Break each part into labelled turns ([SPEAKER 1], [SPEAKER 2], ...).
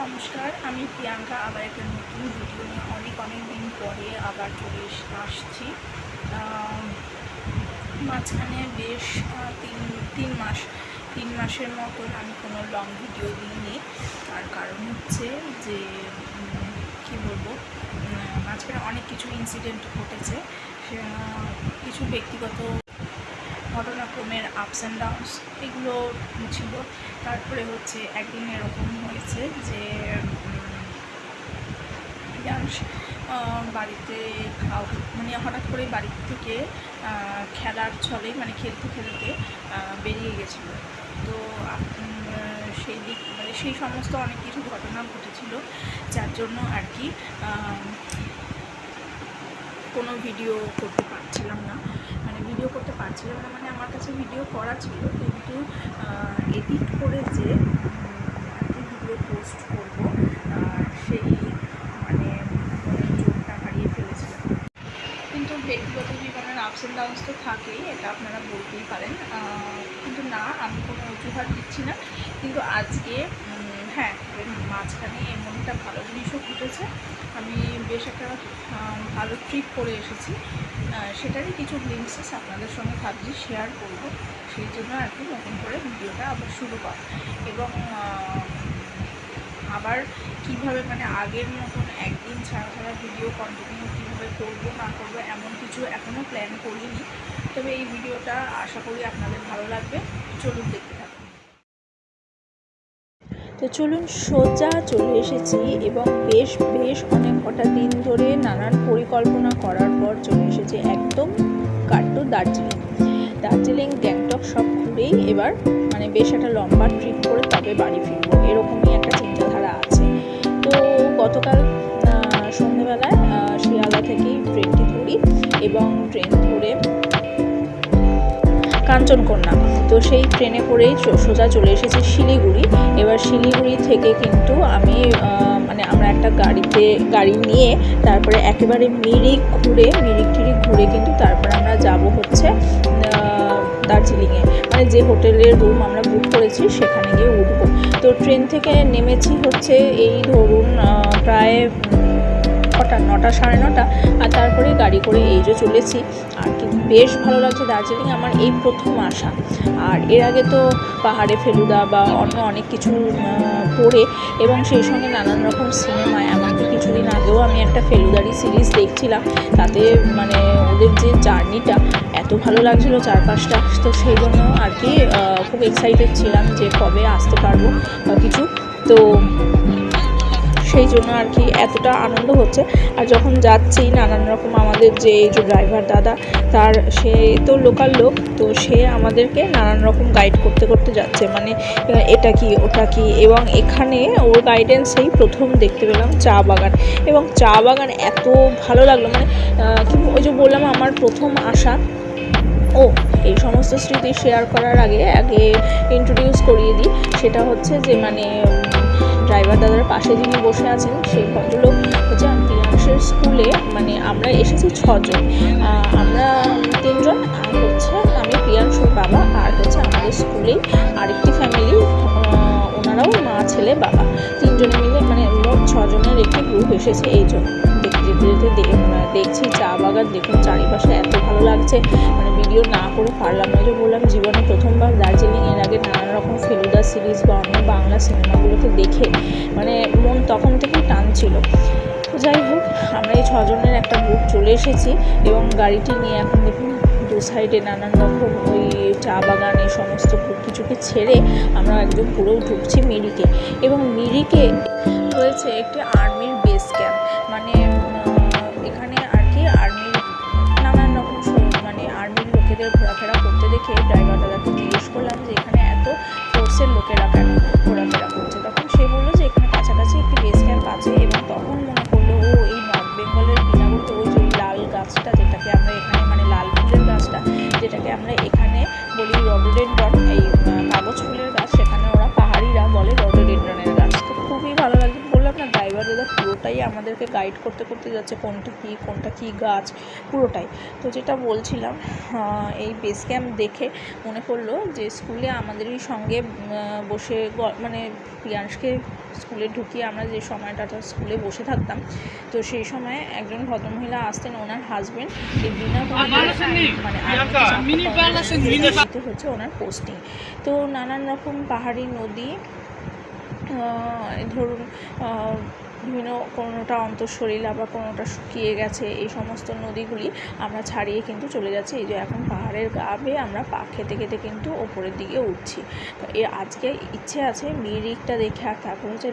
[SPEAKER 1] নমস্কার, আমি প্রিয়াঙ্কা আবার একটা নতুন ভিডিও নিয়ে অনেক দিন পরে আবার চলে আসছি। মাঝখানে বেশ তিন মাসের মতন আমি কোনো লং ভিডিও দিইনি। তার কারণ হচ্ছে যে কী বলবো, মাঝখানে অনেক কিছু ইনসিডেন্ট ঘটেছে, কিছু ব্যক্তিগত ঘটনাক্রমের আপস অ্যান্ড ডাউনস এগুলো ছিল। তারপরে হচ্ছে একদিন এরকম হয়েছে যে বাড়িতে মানে হঠাৎ করে বাড়ি থেকে খেলার ছলে মানে খেলতে বেরিয়ে গেছিলো। তো সেই সমস্ত অনেক কিছু ঘটনা ঘটেছিল, যার জন্য আর কি কোনো ভিডিও করতে পারছিলাম না। মানে আমার কাছে ভিডিও করা ছিল, কিন্তু এডিট করে যে আর কি ভিডিও পোস্ট করবো সেই জোরটা হারিয়ে ফেলেছিলাম। কিন্তু ব্যক্তিগত জীবনের আপস অ্যান্ড ডাউনস তো থাকেই, এটা আপনারা বলতেই পারেন, কিন্তু না, আমি কোনো অজুহাত দিচ্ছি না। কিন্তু আজকে মাঝখানে এমন একটা ভালো জিনিসও ঘটেছে। আমি বেশ একটা ভালো ট্রিপ করে এসেছি, সেটারই কিছু গ্লিম্পসেস আপনাদের সঙ্গে ভাবছি শেয়ার করব। সেই জন্য আর কি নতুন করে ভিডিওটা আবার শুরু করা, এবং আবার কীভাবে মানে আগের মতন একদিন ছাড়া ভিডিও কন্টিনিউ কীভাবে করবো না করবো এমন কিছু এখনও প্ল্যান করিনি। তবে এই ভিডিওটা আশা করি আপনাদের ভালো লাগবে। চলুন দেখতে থাকুন। তো চলুন সোজা চলে এসেছি, এবং বেশ অনেক কটা দিন ধরে নানান পরিকল্পনা করার পর চলে এসেছি একদম কাট্টু দার্জিলিং গ্যাংটক সব ঘুরেই এবার মানে বেশ একটা লম্বা ট্রিপ করে তবে বাড়ি ফিরবো, এরকমই একটা চিন্তাধারা আছে। তো গতকাল সন্ধ্যেবেলায় শিয়ালদা থেকেই ট্রেনটি ধরি, এবং ট্রেন ধরে কাঞ্চনকন্যা। তো সেই ট্রেনে করেই সোজা চলে এসেছি শিলিগুড়ি। এবার শিলিগুড়ি থেকে কিন্তু আমি আমরা একটা গাড়ি নিয়ে তারপরে একেবারে মিরিক ঘুরে কিন্তু তারপরে আমরা যাব হচ্ছে দার্জিলিংয়ে, মানে যে হোটেলের রুম আমরা বুক করেছি সেখানে গিয়ে উঠবো। তো ট্রেন থেকে নেমেছি হচ্ছে এই ধরুন প্রায় 9টা সাড়ে 9টা, আর তারপরে গাড়ি করে এই যে চলেছি। আর কি বেশ ভালো লাগছে দার্জিলিং, আমার এই প্রথম আসা। আর এর আগে তো পাহাড়ে ফেলুদা বা অন্য অনেক কিছু পড়ে, এবং সেই সঙ্গে নানান রকম সিনেমায়, এমনকি কিছুদিন আগেও আমি একটা ফেলুদারি সিরিজ দেখছিলাম, তাতে মানে ওদের যে জার্নিটা এত ভালো লাগছিলো চারপাশটা। তো সেই জন্য আর কি খুব এক্সাইটেড ছিলাম যে কবে আসতে পারবো বা কিছু। তো সেই জন্য আর কি এতটা আনন্দ হচ্ছে। আর যখন যাচ্ছি নানান রকম আমাদের যে ড্রাইভার দাদা, সে তো লোকাল লোক, তো সে আমাদেরকে নানান রকম গাইড করতে যাচ্ছে, মানে এটা কি ওটা কি। এবং এখানে ওর গাইডেন্সেই প্রথম দেখতে পেলাম চা বাগান, এবং চা বাগান এত ভালো লাগলো, মানে কি ওই যে বললাম আমার প্রথম আসা। এই সমস্ত স্মৃতি শেয়ার করার আগে ইন্ট্রোডিউস করিয়ে দিই। সেটা হচ্ছে যে মানে ড্রাইভার দাদার পাশে যিনি বসে আছেন সেই ভদ্রলোক হচ্ছে প্রিয়াংশের স্কুলে, মানে আমরা এসেছি 6 জন, আমরা 3 জন, আর হচ্ছে আমি প্রিয়াংশর বাবা, আর হচ্ছে আমাদের স্কুলেই আরেকটি ফ্যামিলি, ওনারাও মা ছেলে বাবা, 3 জনে মিলে মানে মোট 6 জনের একটি গ্রুপ এসেছে। এই জন্য যেতে দেখছি চা বাগান, দেখুন চারিপাশে এত ভালো লাগছে, মানে ভিডিও না করে পারলাম না। যে বললাম জীবনে প্রথমবার দার্জিলিং, এর আগে নানান রকম ফেলুদা সিরিজ বা অন্য বাংলা সিনেমাগুলোকে দেখে মানে মন তখন থেকেই টানছিল। তো যাই হোক, আমরা এই 6 জনের একটা গ্রুপ চলে এসেছি, এবং গাড়িটি নিয়ে এখন দেখুন দু সাইডে নানান রকম ওই চা বাগান এই সমস্ত কিছুকে ছেড়ে আমরা একদম পুরো ঢুকছি মিরিকে। এবং মিরিকে হয়েছে একটি আর্মির বেস ক্যাম্প, মানে এখানে আর কি আর্মির নানান রকম মানে আর্মির লোকেদের ঘোরাফেরা করতে দেখে ড্রাইভার দাদাকে জিজ্ঞেস করলাম যে এখানে এত ফোর্সের লোকেরা কেন ঘোরাফেরা করছে। তখন সে বললো যে এখানে কাছাকাছি একটি বেস ক্যাম্প আছে। এবং তখন মনে করলো এই নর্থ বেঙ্গলের বিনাবলতে ওই যে লাল গাছটা, যেটাকে আমরা এখানে মানে লাল ফুলের গাছটা, যেটাকে আমরা এখানে বলি রডোডেন্ড্রন, এই কাগজ ফুলের গাছ, সেখানে ওরা পাহাড়িরা বলে রডোডেন্ড্রনের গাছ। তো খুবই ভালো লাগছে। বললাম না, ড্রাইভার দাদা পুরোটাই আমাদেরকে গাইড করতে যাচ্ছে কোনটা কী গাছ পুরোটাই। তো যেটা বলছিলাম, এই বেস ক্যাম্প দেখে মনে করলো যে স্কুলে আমাদেরই সঙ্গে বসে মানে প্রিয়াংশকে স্কুলে ঢুকিয়ে আমরা যে সময়টা স্কুলে বসে থাকতাম, তো সেই সময় একজন ভদ্রমহিলা আসতেন, ওনার হাজব্যান্ড এই বিনা হচ্ছে ওনার পোস্টিং। তো নানান রকম পাহাড়ি নদী, ধরুন বিভিন্ন কোনোটা অন্তঃসলীলা বা কোনোটা শুকিয়ে গেছে, এই সমস্ত নদীগুলি আমরা ছাড়িয়ে কিন্তু চলে যাচ্ছি। এই যে এখন পাহাড়ের গা বেয়ে আমরা পা খেতে খেতে কিন্তু ওপরের দিকে উঠছি। তো আজকে ইচ্ছে আছে মিরিকটা দেখে, আর তারপর হচ্ছে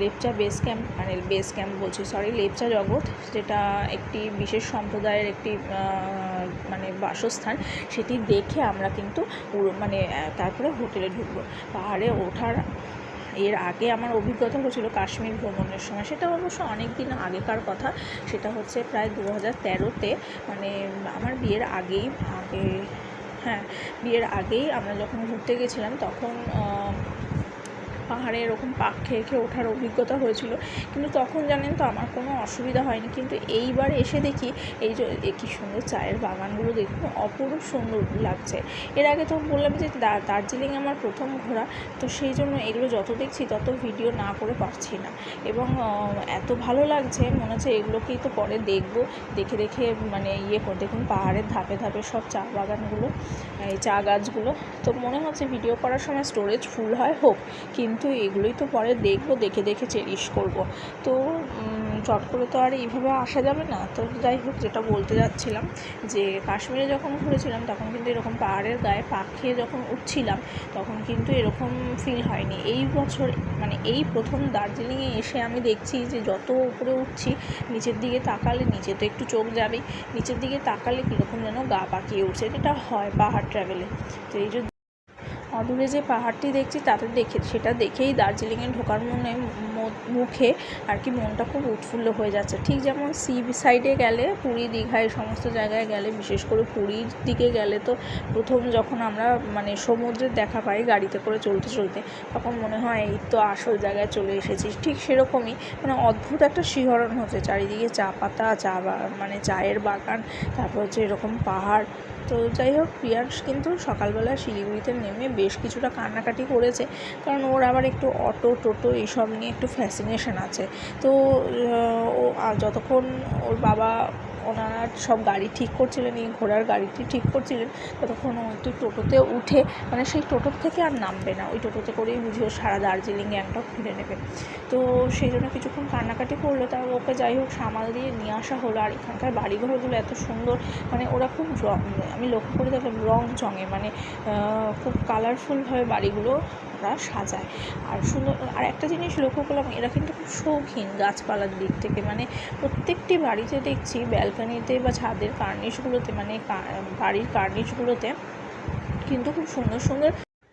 [SPEAKER 1] লেপচা বেস ক্যাম্প, মানে বেস ক্যাম্প বলছি সরি, লেপচা জগৎ, যেটা একটি বিশেষ সম্প্রদায়ের একটি মানে বাসস্থান, সেটি দেখে আমরা কিন্তু মানে তারপরে হোটেলে ঢুকবো। পাহাড়ে ওঠার এর আগে আমার অভিজ্ঞতা হয়েছিল কাশ্মীর ভ্রমণের সময়, সেটা অবশ্য অনেক দিন আগেকার কথা, সেটা হচ্ছে প্রায় 2013-তে, মানে আমার বিয়ের আগেই আমরা যখন ঘুরতে গেছিলাম, তখন পাহাড়ে এরকম পাক খেয়ে খেয়ে ওঠার অভিজ্ঞতা হয়েছিল। কিন্তু তখন জানেন তো আমার কোনো অসুবিধা হয়নি, কিন্তু এইবার এসে দেখি এই যে কী সুন্দর চায়ের বাগানগুলো দেখুন, অপরূপ সুন্দর লাগছে। এর আগে তো বললাম যে দার্জিলিং আমার প্রথম ঘোরা, তো সেই জন্য এগুলো যত দেখছি তত ভিডিও না করে পারছি না, এবং এত ভালো লাগছে, মনে হচ্ছে এগুলোকেই তো পরে দেখবো, দেখে দেখে মানে দেখুন পাহাড়ের ধাপে ধাপে সব চা বাগানগুলো, এই চা গাছগুলো। তো মনে হচ্ছে ভিডিও করার সময় স্টোরেজ ফুল হোক, কিন্তু এগুলোই তো পরে দেখবো, দেখে দেখে চেরিশ করব। তো চট করে তো আর এইভাবে আসা যাবে না। তো যাই হোক, যেটা বলতে যাচ্ছিলাম যে কাশ্মীরে যখন ঘুরেছিলাম তখন কিন্তু এরকম পাহাড়ের গায়ে পাক খেয়ে যখন উঠছিলাম তখন কিন্তু এরকম ফিল হয়নি। এই বছর মানে এই প্রথম দার্জিলিংয়ে এসে আমি দেখছি যে যত উপরে উঠছি, নিচের দিকে তাকালে, নিচে তো একটু চোখ যাবেই, নিচের দিকে তাকালে কীরকম যেন গা পাকিয়ে উঠছে। এটা হয় পাহাড় ট্রাভেলে। তো এই যে অদূরে যে পাহাড়টি দেখছি সেটা দেখেই দার্জিলিংয়ে ঢোকার মুখে আর কি মনটা খুব উৎফুল্ল হয়ে যাচ্ছে। ঠিক যেমন সি সাইডে গেলে, পুরী দীঘা এই সমস্ত জায়গায় গেলে, বিশেষ করে পুরীর দিকে গেলে তো প্রথম যখন আমরা মানে সমুদ্রের দেখা পাই গাড়িতে করে চলতে চলতে, তখন মনে হয় এই তো আসল জায়গায় চলে এসেছি। ঠিক সেরকমই মানে অদ্ভুত একটা শিহরণ হচ্ছে, চারিদিকে চা পাতা, মানে চায়ের বাগান, তারপর হচ্ছে এরকম পাহাড়। তো যাই হোক, প্রিয়াংশ কিন্তু সকালবেলা শিলিগুড়িতে নেমে বেশ কিছুটা কান্নাকাটি করেছে, কারণ ওর আবার একটু অটো টোটো এইসব নিয়ে একটু ফ্যাসিনেশন আছে। তো ও যতক্ষণ ওর বাবা ওনারা সব গাড়ি ঠিক করছিলেন, এই ঘোড়ার গাড়িটি ঠিক করছিলেন, ততক্ষণ ও একটু টোটোতে উঠে, মানে সেই টোটোর থেকে আর নামবে না, ওই টোটোতে করেই বুঝিও সারা দার্জিলিং গ্যাংটক ঘুরে নেবে। তো সেই জন্য কিছুক্ষণ কান্নাকাটি করলো, তার ওকে যাই হোক সামাল দিয়ে নিয়ে আসা হলো। আর এখানকার বাড়িঘরগুলো এত সুন্দর, মানে ওরা খুব আমি লক্ষ্য করে দেখলাম রং চঙে, মানে খুব কালারফুলভাবে বাড়িগুলো ওরা সাজায়। আর সুন্দর, আর একটা জিনিস লক্ষ্য করলাম, এরা কিন্তু খুব শৌখিন গাছপালার দিক থেকে, মানে প্রত্যেকটি বাড়িতে দেখছি ব্যালকানিতে বা ছাদের কার্নিশগুলোতে, মানে বাড়ির কার্নিশগুলোতে কিন্তু খুব সুন্দর সুন্দর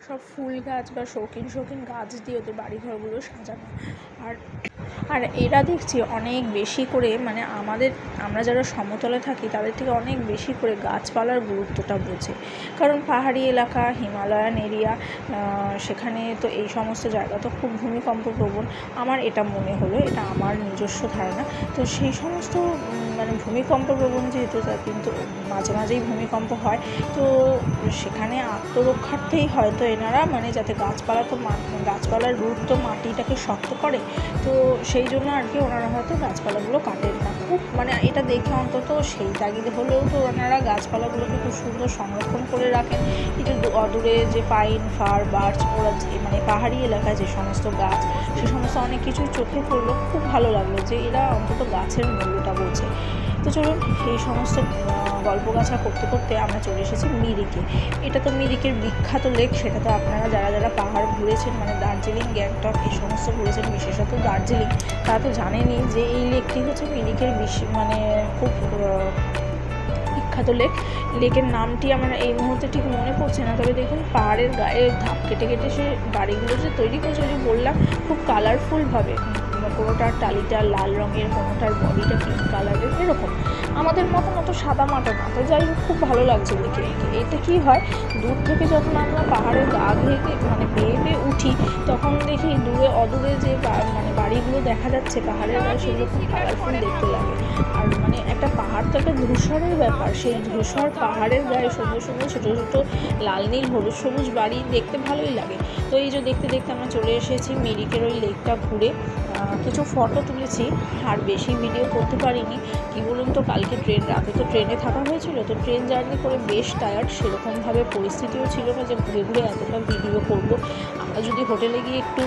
[SPEAKER 1] সব ফুল গাছ বা শৌখিন গাছ দিয়ে ওদের বাড়িঘরগুলো সাজানো। আর এরা দেখছি অনেক বেশি করে, মানে আমরা যারা সমতলে থাকি তাদের থেকে অনেক বেশি করে গাছপালার গুরুত্বটা বোঝে। কারণ পাহাড়ি এলাকা, হিমালয়ান এরিয়া, সেখানে তো এই সমস্ত জায়গা তো খুব ভূমিকম্প প্রবণ, আমার এটা মনে হলো, এটা আমার নিজস্ব ধারণা। তো সেই সমস্ত মানে ভূমিকম্প প্রবণ যেহেতু, কিন্তু মাঝে মাঝেই ভূমিকম্প হয়, তো সেখানে আত্মরক্ষার্থেই হয়তো এনারা, মানে যাতে গাছপালার রুট তো মাটিটাকে শক্ত করে, তো সেই জন্য আর কি ওনারা হয়তো গাছপালাগুলো কাটেন না। খুব মানে এটা দেখে অন্তত সেই তাগিদে হলেও তো ওনারা গাছপালাগুলোকে খুব সুন্দর সংরক্ষণ করে রাখেন। এই যে অদূরে যে পাইন, ফার, বার্চ, ওরা মানে পাহাড়ি এলাকায় যে সমস্ত গাছ, সে সমস্ত অনেক কিছু চোখে পড়লো, খুব ভালো লাগলো যে এরা অন্তত গাছের মূল্যটা বোঝে। তো চলুন, এই সমস্ত গল্পগাছা করতে করতে আমরা চলে এসেছি মিরিকে। এটা তো মিরিকের বিখ্যাত লেক, সেটা তো আপনারা যারা পাহাড় ঘুরেছেন, মানে দার্জিলিং, গ্যাংটক এই সমস্ত ঘুরেছেন, বিশেষত দার্জিলিং, তারা তো জানেনই যে এই লেকটি হচ্ছে মিরিকের মানে খুব বিখ্যাত লেকের নামটি আমার এই মুহূর্তে ঠিক মনে পড়ছে না। তবে দেখুন পাহাড়ের গায়ে ধাপ কেটে কেটে সে বাড়িগুলো যে তৈরি করেছে, যে বললাম খুব কালারফুলভাবে, কোনোটার টালিটা লাল রঙের, কোনোটার বডিটা পিঙ্ক কালারের, এরকম আমাদের মতন অত সাদা মাটা না। তো যাই হোক, খুব ভালো লাগছে দেখে। এতে কি হয়, দূর থেকে যখন আমরা পাহাড়ের গা ঘেয়ে মানে বেয়ে উঠি, তখন দেখি দূরে অদূরে যে মানে বাড়িগুলো দেখা যাচ্ছে পাহাড়ের গায়ে, সেগুলো খুব কালারফুল দেখতে লাগে। আর মানে একটা পাহাড় তো একটা ধূসরের ব্যাপার, সেই ধূসর পাহাড়ের গায়ে সুন্দর সুন্দর ছোটো ছোটো লাল নীল হলুদ সবুজ বাড়ি দেখতে ভালোই লাগে। তো এই যে দেখতে দেখতে আমরা চলে এসেছি মিরিকের ওই লেকটা ঘুরে। কিছু ফটো তুলেছি, আর বেশি ভিডিও করতে পারিনি। কী বলুন তো, কালকে রাতে তো ট্রেনে থাকা হয়েছিল, তো ট্রেন জার্নি করে বেশ টায়ার্ড, সেরকমভাবে পরিস্থিতিও ছিল না যে ঘুরে ঘুরে এতটা ভিডিও করব। আমরা যদি হোটেলে গিয়ে একটু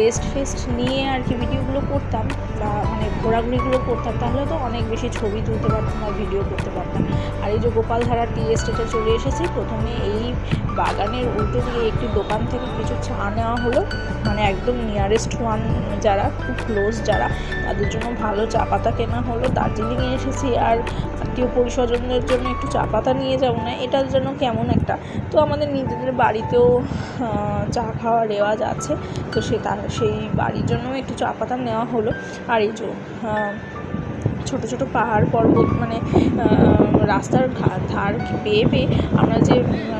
[SPEAKER 1] রেস্ট ফেস্ট নিয়ে আর কি ভিডিওগুলো করতাম, বা মানে ঘোরাঘুরিগুলো করতাম, তাহলে তো অনেক বেশি ছবি তুলতে পারতাম আর ভিডিও করতে পারতাম। আর এই যে গোপালধারা টি এস্টেটে চলে এসেছি। প্রথমে এই বাগানের উল্টো দিকে একটি দোকান থেকে কিছু চা নেওয়া হলো, মানে একদম নিয়ারেস্ট ওয়ান যারা, খুব ক্লোজ যারা, তাদের জন্য ভালো চা পাতা কেনা হলো। দার্জিলিংয়ে এসেছি আর আত্মীয় পরিস্বজনদের জন্য একটু চা পাতা নিয়ে যাবো না, এটার জন্য কেমন একটা। তো আমাদের নিজেদের বাড়িতেও চা খাওয়ার রেওয়াজ আছে, তো সেই বাড়ির জন্য একটু চা পাতা নেওয়া হলো। আর এই যে ছোটো ছোটো পাহাড় পর্বত, মানে রাস্তার ধার পেয়ে পেয়ে আমরা যে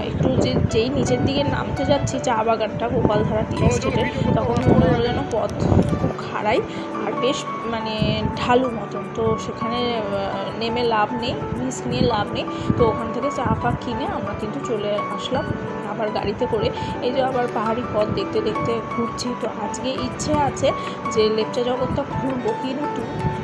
[SPEAKER 1] একটু যেই নিচের দিকে নামতে যাচ্ছি চা বাগানটা গোপালধারা টি এস্টেটের, তখন মনে হলো যেন পথ খুব খাড়াই আর বেশ মানে ঢালু মতন। তো সেখানে নেমে লাভ নেই, রিস্ক নিয়ে লাভ নেই। তো ওখান থেকে চা কিনে আমরা কিন্তু চলে আসলাম আবার গাড়িতে করে। এই যে আবার পাহাড়ি পথ দেখতে দেখতে ঘুরছি। তো আজকে ইচ্ছে আছে যে লেপচা জগৎটা ঘুরবো, কিন্তু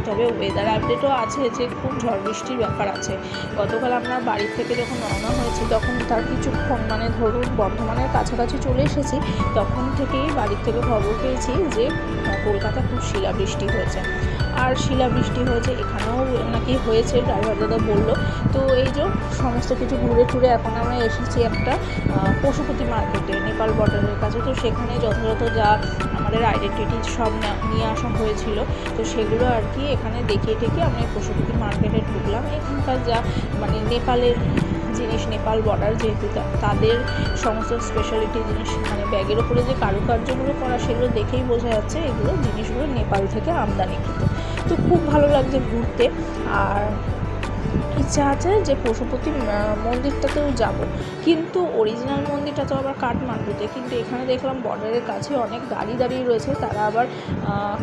[SPEAKER 1] তবে ওয়েদার আপডেটও আছে যে খুব ঝড় বৃষ্টির ব্যাপার আছে। গতকাল আমরা বাড়ি থেকে যখন রওনা হয়েছি, তখন তার কিছুক্ষণ মানে ধরুন বর্ধমানের কাছাকাছি চলে এসেছি, তখন থেকেই বাড়ির থেকে খবর পেয়েছি যে কলকাতা খুব শিলাবৃষ্টি হয়েছে। আর শিলাবৃষ্টি হয়েছে এখানেও নাকি হয়েছে, ড্রাইভার দাদা বললো। তো এই যে সমস্ত কিছু ঘুরে টুরে এখন আমরা এসেছি একটা পশুপতি মার্কেটে, নেপাল বর্ডারের কাছে। তো সেখানে যথাযথ যা আমাদের আইডেন্টিটি সব নিয়ে আসা হয়েছিল, তো সেগুলো আর কি এখানে দেখিয়ে টেকে আমরা এই পশুপতি মার্কেটে ঢুকলাম। এখানকার যা মানে নেপালের জিনিস, নেপাল বর্ডার যেহেতু, তাদের সমস্ত স্পেশালিটি জিনিস, মানে ব্যাগের ওপরে যে কারুকার্যগুলো করা, সেগুলো দেখেই বোঝা যাচ্ছে এগুলো জিনিসগুলো নেপাল থেকে আমদানিকৃত। তো খুব ভালো লাগছে ঘুরতে। আর ইচ্ছা আছে যে পশুপতি মন্দিরটাতেও যাব, কিন্তু অরিজিনাল মন্দিরটা তো আবার কাঠমান্ডুতে। কিন্তু এখানে দেখলাম বর্ডারের কাছে অনেক গাড়ি দাঁড়িয়ে রয়েছে, তারা আবার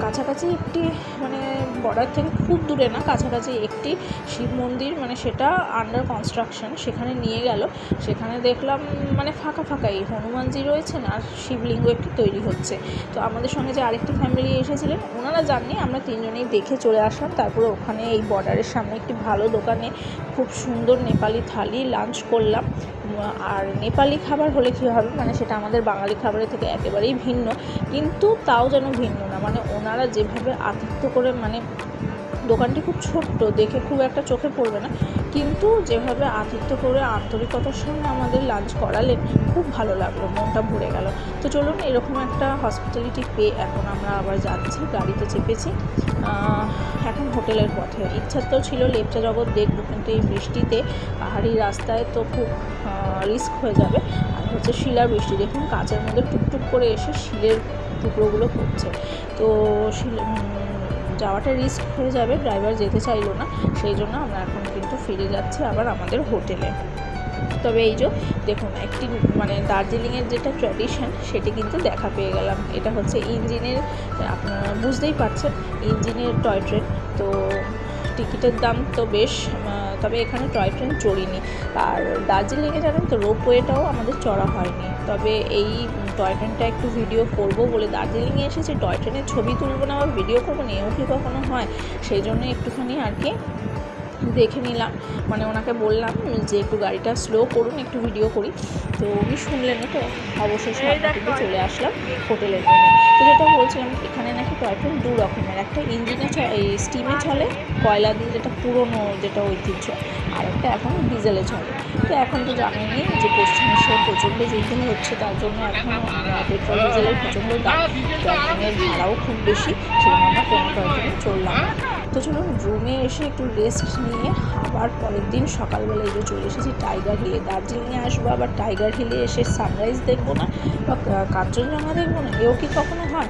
[SPEAKER 1] কাছাকাছি একটি মানে বর্ডার থেকে খুব দূরে না, কাছাকাছি একটি শিব মন্দির, মানে সেটা আন্ডার কনস্ট্রাকশন, সেখানে নিয়ে গেল। সেখানে দেখলাম মানে ফাঁকা ফাঁকাই হনুমানজি রয়েছেন আর শিবলিঙ্গ একটি তৈরি হচ্ছে। তো আমাদের সঙ্গে যে আরেকটি ফ্যামিলি এসেছিলেন, ওনারা জাননি, আমরা তিনজনেই দেখে চলে আসলাম। তারপরে ওখানে এই বর্ডারের সামনে একটি ভালো দোকানে খুব সুন্দর নেপালি থালি লাঞ্চ করলাম। আর নেপালি খাবার হলে কী হবে, মানে সেটা আমাদের বাঙালি খাবারের থেকে একেবারেই ভিন্ন, কিন্তু তাও যেন ভিন্ন না, মানে ওনারা যেভাবে আতিথ্য করে, মানে দোকানটি খুব ছোট্ট দেখে খুব একটা চোখে পড়বে না, কিন্তু যেভাবে আতিথ্য করে আন্তরিকতার সঙ্গে আমাদের লাঞ্চ করালেন, খুব ভালো লাগলো, মনটা ভরে গেল। তো চলুন, এরকম একটা হসপিটালিটি পেয়ে এখন আমরা আবার যাচ্ছি, গাড়িতে চেপেছি, এখন হোটেলের পথে। ইচ্ছা তো ছিল লেপচা জগৎ দেখবো, কিন্তু এই বৃষ্টিতে পাহাড়ি রাস্তায় তো খুব রিস্ক হয়ে যাবে। আর হচ্ছে শিলাবৃষ্টি, দেখুন কাঁচের মধ্যে টুকটুক করে এসে শিলের টুকরোগুলো পড়ছে। তো যাওয়াটা রিস্ক হয়ে যাবে, ড্রাইভার যেতে চাইলো না, সেই জন্য আমরা এখন কিন্তু ফিরে যাচ্ছি আবার আমাদের হোটেলে। তবে এই যে দেখুন, একটি মানে দার্জিলিংয়ের যেটা ট্র্যাডিশন, সেটি কিন্তু দেখা পেয়ে গেলাম। এটা হচ্ছে ইঞ্জিনের, আপনারা বুঝতেই পারছেন, ইঞ্জিনের টয় ট্রেন। তো টিকিটের দাম তো বেশ, তবে এখানে টয় ট্রেন চড়িনি। আর দার্জিলিংয়ে জানেন তো রোপওয়েটাও আমাদের চড়া হয়নি। তবে এই টয় ট্রেনটা একটু ভিডিও করব বলে দার্জিলিংয়ে এসেছি, টয় ট্রেনের ছবি তুলব না বা ভিডিও করবো না, এও কি কখনো হয়? সেই জন্য একটুখানি আর কি দেখে নিলাম, মানে ওনাকে বললাম যে একটু গাড়িটা স্লো করুন, একটু ভিডিও করি। তো উনি শুনলেন না, তো অবশেষে আমরা কিন্তু চলে আসলাম হোটেলের রুমে। তো যেটা বলছিলাম, এখানে নাকি টয় ট্রেন দু রকমের, একটা ইঞ্জিনে স্টিমে চলে কয়লা দিয়ে, যেটা পুরনো যেটা ঐতিহ্য, আর একটা এখন ডিজেলে চলে। তো এখন তো জানেনই যে পশ্চিম এশিয়ায় প্রচণ্ড যুদ্ধ হচ্ছে, তার জন্য এখন পেট্রোল ডিজেলের প্রচণ্ড দাম, টয় ট্রেনের ভাড়াও খুব বেশি, সেজন্য আমরা কোনো টয় ট্রেনে চললাম না। তো চলুন রুমে এসে একটু রেস্ট নিয়ে আবার পরের দিন সকালবেলায় যে চলে এসেছি টাইগার হিলে। দার্জিলিংয়ে আসবো, আবার টাইগার হিলে এসে সানরাইজ দেখবো না বা কাঞ্চনজঙ্ঘা দেখবো না, এও কি কখনো হয়?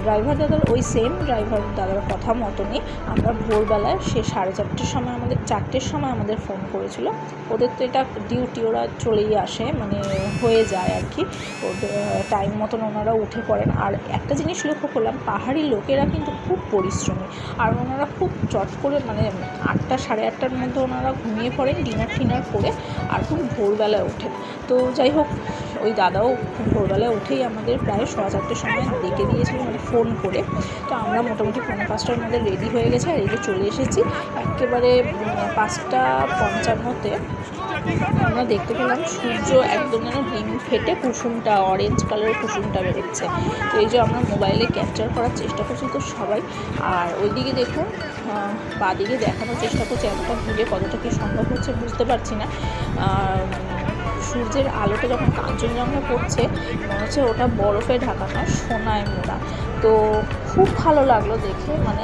[SPEAKER 1] ড্রাইভার দাদার ওই সেম ড্রাইভার দাদার কথা মতনই আমরা ভোরবেলায় সে 4:30টার সময় আমাদের 4টের সময় আমাদের ফোন করেছিল। ওদের তো এটা ডিউটি, ওরা চলেই আসে, মানে হয়ে যায় আর কি, ওদের টাইম মতন ওনারা উঠে পড়েন। আর একটা জিনিস লক্ষ্য করলাম, পাহাড়ি লোকেরা কিন্তু খুব পরিশ্রমী, আর ওনারা খুব চট করে মানে 8টা 8:30টার মধ্যে ওনারা ঘুমিয়ে পড়েন ডিনার করে, আর খুব ভোরবেলায় ওঠেন। তো যাই হোক, ওই দাদাও ভোরবেলায় উঠেই আমাদের প্রায় 4:15টার সময় ডেকে দিয়েছিল, মানে ফোন করে। তো আমরা মোটামুটি 4:45টার মধ্যে রেডি হয়ে গেছি, আর এই যে চলে এসেছি একেবারে 5:55-তে আমরা দেখতে পেলাম সূর্য একদম যেন ডিম ফেটে কুসুমটা, অরেঞ্জ কালারের কুসুমটা বেরোচ্ছে। তো এই যে আমরা মোবাইলে ক্যাপচার করার চেষ্টা করছি তো সবাই। আর ওইদিকে দেখুন, বাদিকে দেখানোর চেষ্টা করছি, এতটা ভিড়ে কতটা কি সম্ভব হচ্ছে বুঝতে পারছি না। সূর্যের আলোটা যখন কাঞ্চনজঙ্ঘা পড়ছে মনে হচ্ছে ওটা বরফে ঢাকা না, সোনায় মোড়া। তো খুব ভালো লাগলো দেখে, মানে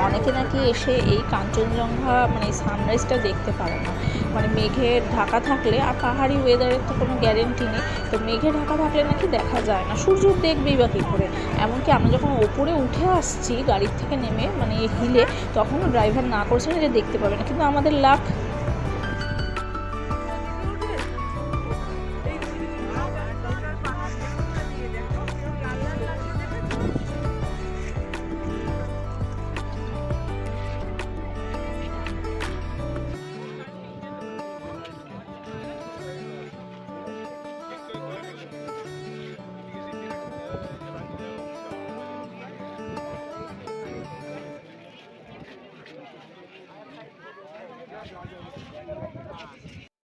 [SPEAKER 1] অনেকে নাকি এসে এই কাঞ্চনজঙ্ঘা মানে সানরাইজটা দেখতে পারে না, মানে মেঘে ঢাকা থাকলে, আর পাহাড়ি ওয়েদারের তো কোনো গ্যারেন্টি নেই, তো মেঘে ঢাকা থাকলে নাকি দেখা যায় না, সূর্য দেখবেই বা কী করে। এমনকি আমরা যখন ওপরে উঠে আসছি গাড়ির থেকে নেমে, মানে হিলে, তখনও ড্রাইভার না করছে না যে দেখতে পাবে না, কিন্তু আমাদের লাক।